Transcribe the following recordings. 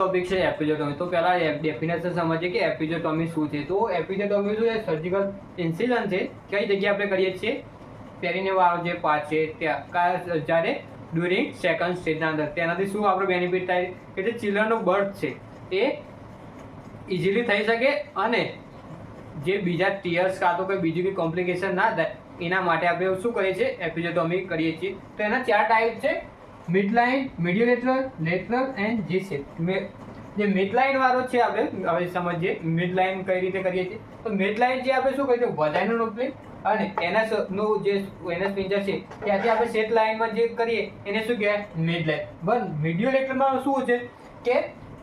Topic છે એપિઝોટોમી. તો પહેલા ડેફિનેશન સમજીએ કે એપિઝોટોમી શું છે. તો એપિઝોટોમી શું છે? સર્જિકલ ઇન્સિઝન છે. કઈ જગ્યાએ આપણે કરીએ છીએ? પેરીને વાળો જે પાર્ટ છે ત્યાં, જ્યારે ડ્યુરિંગ સેકન્ડ સ્ટેજના અંદર. તેનાથી શું આપણો બેનિફિટ થાય કે જે ચિલ્ડ્રનનો બર્થ છે એ ઇઝીલી થઈ શકે અને જે બીજા ટીયર્સ કાં તો કોઈ બીજું કોઈ કોમ્પ્લિકેશન ના થાય એના માટે આપણે શું કરીએ છીએ? એપિઝોટોમી કરીએ છીએ. તો એના 4 ટાઈપ છે: mid line, mediolateral, lateral and J shape. જે મિડ લાઇન વાળો છે આપણે હવે સમજીએ મિડ લાઇન કઈ રીતે કરીએ છીએ. તો મિડ લાઇન જે આપણે શું કરીએ છીએ? વજાઇનલ ઓપનિંગ અને એના નું જે એનસ પિંજર છે ત્યાંથી આપણે સેટ લાઇનમાં જે કરીએ એને શું કહેવાય? Mid line. બસ મીડિયોલેટરમાં શું છે કે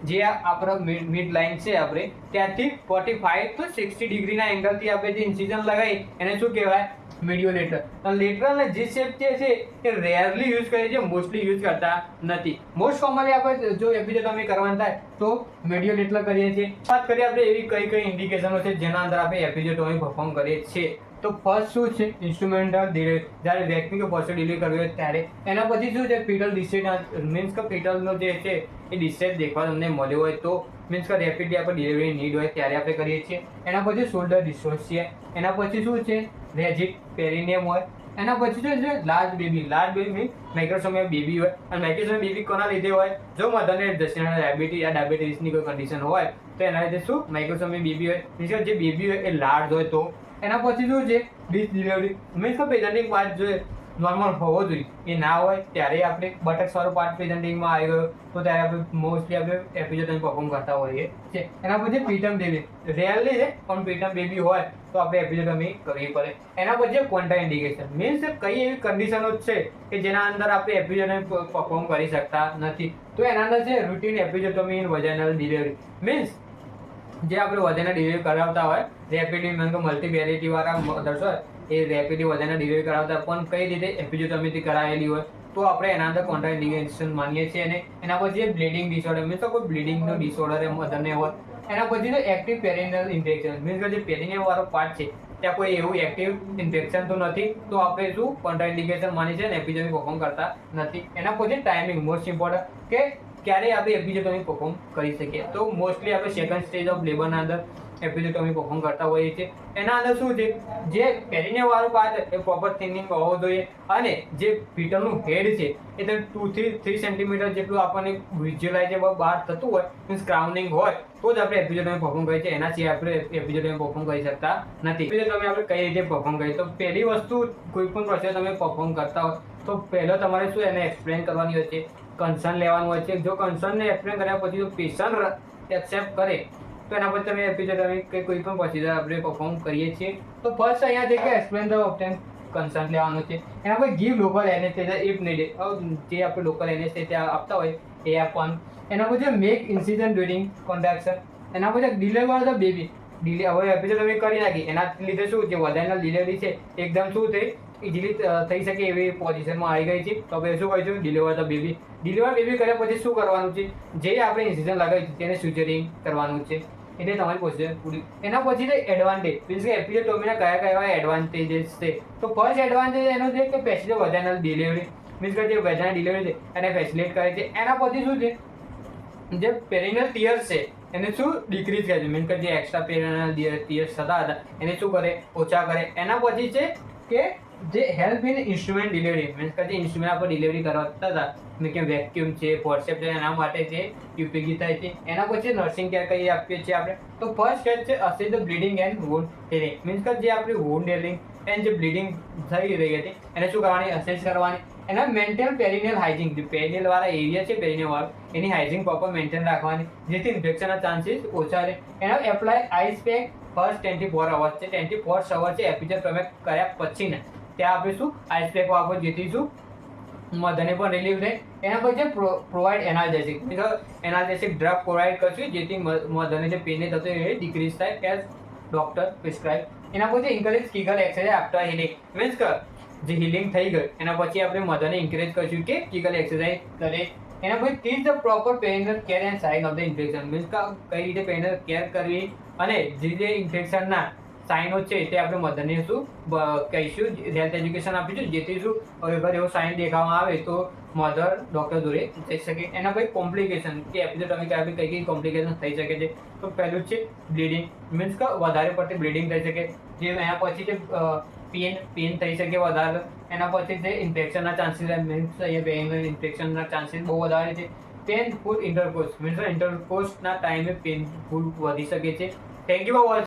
જે આપણો મિડ લાઇન છે આપણે ત્યાંથી 45 to 60 ડિગ્રીના એંગલથી આપણે જે ઇન્સિઝન લગાવી એને શું કહેવાય? મીડિયોલેટર. અને લેટરલ અને જી શેપ જે છે એ રેરલી યુઝ કરીએ છીએ, મોસ્ટલી યુઝ કરતા નથી. મોસ્ટ કોમનલી આપણે જો એપિઝોટોમી કરવાનું થાય તો મીડિયોલેટર કરીએ છીએ. વાત કરીએ આપણે એવી કઈ ઇન્ડિકેશનો છે જેના અંદર આપણે એપિઝોટોમી પરફોર્મ કરીએ છીએ. તો ફર્સ્ટ શું છે? Instrumental delivery. જ્યારે વેક્યુમ કે પર્સનલ ડિલિવરી કરવી હોય ત્યારે. એના પછી શું છે? ફીટલ ડિસ્ટ્રેસ, મીન્સ કે ફીટલનો જે છે એ ડિસ્ટ્રેસ દેખવા તમને મળ્યો હોય તો, મીન્સ કે રેપિડલી આપણે ડિલિવરી નીડ હોય ત્યારે આપણે કરીએ છીએ. એના પછી શોલ્ડર ડિસ્ટોર્સિયા. એના પછી શું છે? રેજિક પેરિનિયમ હોય. એના પછી શું છે? Large baby. Large baby microsomia baby હોય. અને માઇક્રોસોમિયા બેબી કોના લીધે હોય? જો મધરને ડાયાબિટીસની કોઈ કન્ડિશન હોય તો એના લીધે શું? માઇક્રોસોમિયા બેબી હોય. મીન્સ કે જે બેબી હોય એ લાર્જ હોય તો. એના પછી શું છે? ડિસડિલિવરી. મીન્સ કે પ્રેઝન્ટિંગ પાર્ટ જો નોર્મલ હોવો જોઈએ એ ના હોય ત્યારે આપણે બટક્સ વાળો પાર્ટ પ્રેઝન્ટિંગમાં આવી ગયો તો ત્યારે આપણે મોસ્ટલી આપણે એપિઝોટોમી પરફોર્મ કરતા હોઈએ છીએ. એના પછી પીટમ બેબી. રેરલી છે પણ પીટમ બેબી હોય તો આપણે એપિઝોટોમી કરવી પડે. એના પછી કોન્ટ્રા ઇન્ડિકેશન. મીન્સ કઈ એવી કન્ડિશનો છે કે જેના અંદર આપણે એપિઝોટોમી પરફોર્મ કરી શકતા નથી. તો એના અંદર છે routine episiotomy in vaginal delivery. Means જે આપણે વજાઇનલ ડિલિવરી કરાવતા હોય રેપિડલી, મીન્સ કે મલ્ટીપેરિટી વાળા મધર્સ હોય એ રેપિડલી વજાઇનલ ડિલિવરી કરાવતા પણ કઈ રીતે? એપિઝોટોમીથી કરાવેલી હોય તો આપણે એના અંદર કોન્ટ્રા ઇન્ડિકેશન માનીએ છીએ. અને એના પછી બ્લીડિંગ ડિસઓર્ડર, મીન્સ કોઈ બ્લીડિંગનો ડિસઓર્ડર એ મધરને હોય. એના પછી તો એક્ટિવ પેરિનિયલ ઇન્ફેક્શન. મીન્સ કે જે પેરિનિયમ વાળો પાર્ટ છે ત્યાં કોઈ એવું એક્ટિવ ઇન્ફેક્શન તો નથી તો આપણે શું? કોન્ટ્રા ઇન્ડિકેશન માની છે અને એપિઝોટોમી પરફોર્મ કરતા નથી. એના પછી ટાઈમિંગ મોસ્ટ ઇમ્પોર્ટન્ટ કે ક્યારે આપણે એપિઝોટોમી પરફોર્મ કરી શકીએ. તો મોસ્ટલી આપણે સેકન્ડ સ્ટેજ ઓફ લેબરના અંદર એપિઝોટોમી પરફોર્મ કરતા હોઈએ છીએ. એના અંદર શું છે? જે પેરિનિયમ વાળો પાર્ટ એ પ્રોપર થિનિંગ હોવો જોઈએ અને જે ફીટલનું હેડ છે એ 2 થી 3 સેન્ટીમીટર જેટલું આપણને વિઝ્યુઅલાઇઝ બહાર થતું હોય, મીન્સ ક્રાઉનિંગ હોય તો જ આપણે એપિઝોટોમી પરફોર્મ કરીએ છીએ. એના સિવાય આપણે એપિઝોટોમી પરફોર્મ કરી શકતા નથી. એપિઝોટોમી આપણે કઈ રીતે પરફોર્મ કરીએ? તો પહેલી વસ્તુ, કોઈ પણ પ્રોસેસ તમે પરફોર્મ કરતા હોય તો પહેલો તમારે શું એને એક્સપ્લેન કરવાની હોય છે, કન્સર્ન લેવાનું હોય છે. જો કન્સર્નને એક્સપ્લેન કર્યા પછી જો પેશન્ટ એક્સેપ્ટ કરે તો એના પછી તમે એપિઝોટોમી કે કોઈ પણ પ્રોસિજર આપણે પરફોર્મ કરીએ છીએ. તો ફર્સ્ટ અહીંયા છે કે એક્સપ્લેન ધ ઓપ્ટેન કન્સર્ન લેવાનું છે. એના પછી give local anaesthesia if needed. જે આપણે લોકલ એનેસ્થેસિયા આપતા હોય એ આપવાનું. એના પછી મેક ઇન્સિઝન ડ્યુરિંગ કોન્ટ્રાક્શન. એના પછી ડિલિવર ધ બેબી. હવે એપિઝોટોમી કરી નાખી એના લીધે શું? જે વજાઇનલ ડિલિવરી છે એકદમ શું થઈ ઇઝીલી થઈ શકે એવી પોઝિશનમાં આવી ગઈ છે. તો આપણે શું કહીશું? Deliver the baby. Deliver baby કર્યા પછી શું કરવાનું છે? જે આપણે ઇન્સિઝન લગાવી છે તેને સ્યુચરિંગ કરવાનું છે. એટલે તમારી પ્રોસિજર પૂરી. એના પછી છે એડવાન્ટેજ. મીન્સ કે એપિઝોટોમીના કયા કયા એડવાન્ટેજીસ છે. તો ફર્સ્ટ એડવાન્ટેજ એનો છે કે પેસિવ વજાઇનલ ડિલિવરી. મીન્સ કે જે વજાઇનલ ડિલિવરી છે એને ફેસિલિટેટ કરે છે. એના પછી શું છે? જે પેરિનિયલ ટીયર્સ છે એને શું? ડિક્રીઝ કરે છે. મીન્સ કે જે એક્સ્ટ્રા પેરિનિયલ ટીયર્સ થતા હતા એને શું કરે? ઓછા કરે. એના પછી છે કે જે help in instrument delivery. Means કે જે ઇન્સ્ટ્રુમેન્ટ આપણે ડિલિવરી કરતા હતા કે વેક્યુમ છે, ફોર્સેપ છે, એના માટે જે ઉપયોગી થાય છે. એના પછી નર્સિંગ કેર કઈ આપીએ છીએ આપણે. તો ફર્સ્ટ સ્ટેજ છે assess the bleeding and wound healing. Means કે જે આપણી વુન્ડ હીલિંગ એન્ડ જે બ્લીડિંગ થઈ રહી હતી એને શું કરવાની? અસેસ કરવાની. એના મેન્ટેન પેરિનિયલ હાઇજીન. જે પેરિનિયલ વાળા એરિયા છે પેરિનિયલ વાળો એની હાઇજીન પ્રોપર મેન્ટેન રાખવાની જેથી ઇન્ફેક્શનના ચાન્સીસ ઓછા રહે. એના apply ice pack first 24 hours છે. 24 અવર્સ છે એપિઝોટોમી કર્યા પછીના ત્યાં આપણે શું? આઈસ પેક વાપરો જેથી શું? મધરને પણ રિલીફ રહે. એના પછી provide analgesic. Analgesic drug provide કરશું જેથી મધરને જે પેઇન થતો એ ડિક્રીઝ થાય એઝ ડોક્ટર પ્રિસ્ક્રાઇબ. એના પછી encourage Kegel exercise after healing. Means કે જે હિલિંગ થઈ ગઈ એના પછી આપણે મધરને ઇન્કરેજ કરશું કે કિગલ એક્સરસાઇઝ કરે. એના પછી teach the proper perineal care and sign of the infection. Means કે કઈ રીતે પેરિનિયલ કેર કરવી અને જે ઇન્ફેક્શનના સાઇનો છે તે આપણે મધરને શું કહીશું, હેલ્થ એજ્યુકેશન આપીશું, જેથી શું અગર એવો સાઇન દેખાવામાં આવે તો મધર ડૉક્ટર જોડે જઈ શકે. એના પછી કોમ્પ્લિકેશન કે એપિઝોટોમિક આવી કઈ કઈ કોમ્પ્લિકેશન થઈ શકે છે. તો પહેલું છે બ્લીડિંગ, મીન્સ કે વધારે પડતી બ્લીડિંગ થઈ શકે. જે એના પછી છે પેન થઈ શકે વધારે. એના પછી છે ઇન્ફેક્શનના ચાન્સીસ, મીન્સ અહીંયા ઇન્ફેક્શનના ચાન્સીસ બહુ વધારે છે. પેનફુલ ઇન્ટરકોર્સ, મીન્સ ઇન્ટરકોર્સના ટાઈમે પેનફુલ વધી શકે છે. Thank you for watching.